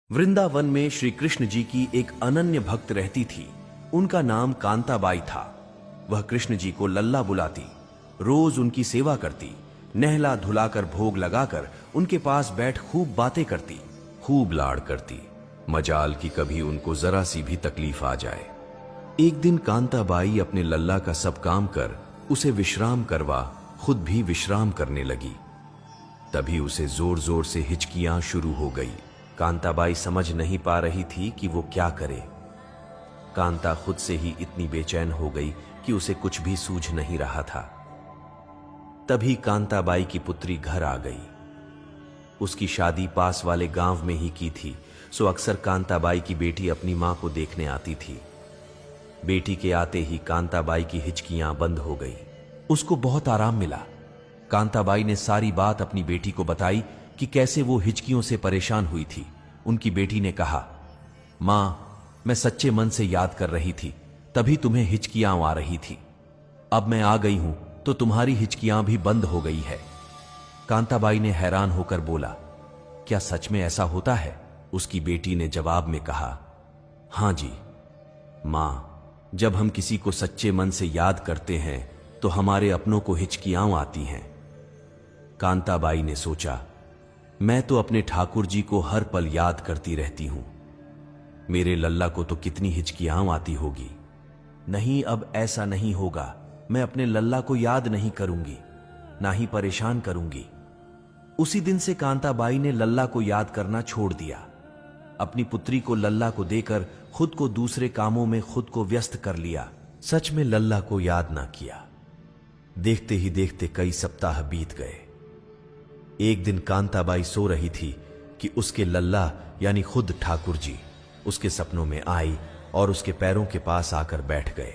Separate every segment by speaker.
Speaker 1: वृंदावन में श्री कृष्ण जी की एक अनन्य भक्त रहती थी। उनका नाम कांताबाई था। वह कृष्ण जी को लल्ला बुलाती, रोज उनकी सेवा करती, नहला धुलाकर भोग लगाकर उनके पास बैठ खूब बातें करती, खूब लाड़ करती। मजाल की कभी उनको जरा सी भी तकलीफ आ जाए। एक दिन कांताबाई अपने लल्ला का सब काम कर उसे विश्राम करवा खुद भी विश्राम करने लगी। तभी उसे जोर जोर से हिचकियां शुरू हो गई। कांताबाई समझ नहीं पा रही थी कि वो क्या करे। कांता खुद से ही इतनी बेचैन हो गई कि उसे कुछ भी सूझ नहीं रहा था। तभी कांताबाई की पुत्री घर आ गई। उसकी शादी पास वाले गांव में ही की थी, सो अक्सर कांताबाई की बेटी अपनी मां को देखने आती थी। बेटी के आते ही कांताबाई की हिचकियां बंद हो गई। उसको बहुत आराम मिला। कांताबाई ने सारी बात अपनी बेटी को बताई कि कैसे वो हिचकियों से परेशान हुई थी। उनकी बेटी ने कहा, मां, मैं सच्चे मन से याद कर रही थी, तभी तुम्हें हिचकियां आ रही थी। अब मैं आ गई हूं तो तुम्हारी हिचकियां भी बंद हो गई है। कांताबाई ने हैरान होकर बोला, क्या सच में ऐसा होता है? उसकी बेटी ने जवाब में कहा, हां जी मां, जब हम किसी को सच्चे मन से याद करते हैं तो हमारे अपनों को हिचकियां आती हैं। कांताबाई ने सोचा, मैं तो अपने ठाकुर जी को हर पल याद करती रहती हूं, मेरे लल्ला को तो कितनी हिचकियां आती होगी। नहीं, अब ऐसा नहीं होगा। मैं अपने लल्ला को याद नहीं करूंगी, ना ही परेशान करूंगी। उसी दिन से कांताबाई ने लल्ला को याद करना छोड़ दिया। अपनी पुत्री को लल्ला को देकर खुद को दूसरे कामों में खुद को व्यस्त कर लिया। सच में लल्ला को याद ना किया। देखते ही देखते कई सप्ताह बीत गए। एक दिन कांताबाई सो रही थी कि उसके लल्ला यानी खुद ठाकुर जी उसके सपनों में आई और उसके पैरों के पास आकर बैठ गए।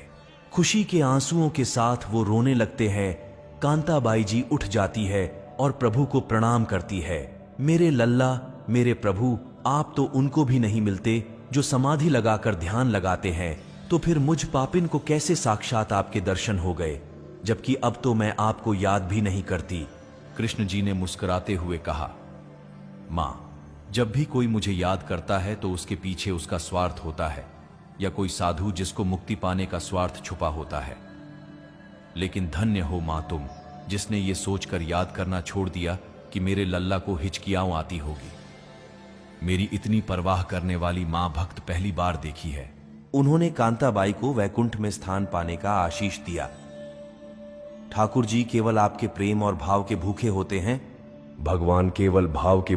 Speaker 1: खुशी के आंसुओं के साथ वो रोने लगते हैं। कांताबाई जी उठ जाती है और प्रभु को प्रणाम करती है। मेरे लल्ला, मेरे प्रभु, आप तो उनको भी नहीं मिलते जो समाधि लगाकर ध्यान लगाते हैं, तो फिर मुझ पापिन को कैसे साक्षात आपके दर्शन हो गए, जबकि अब तो मैं आपको याद भी नहीं करती। कृष्ण जी ने मुस्कुराते हुए कहा, मां, जब भी कोई मुझे याद करता है तो उसके पीछे उसका स्वार्थ होता है, या कोई साधु जिसको मुक्ति पाने का स्वार्थ छुपा होता है। लेकिन धन्य हो मां तुम, जिसने ये सोचकर याद करना छोड़ दिया कि मेरे लल्ला को हिचकियां आती होगी। मेरी इतनी परवाह करने वाली मां भक्त पहली बार देखी है। उन्होंने कांताबाई को वैकुंठ में स्थान पाने का आशीष दिया। ठाकुर जी केवल आपके प्रेम और भाव के भूखे होते हैं। भगवान केवल भाव के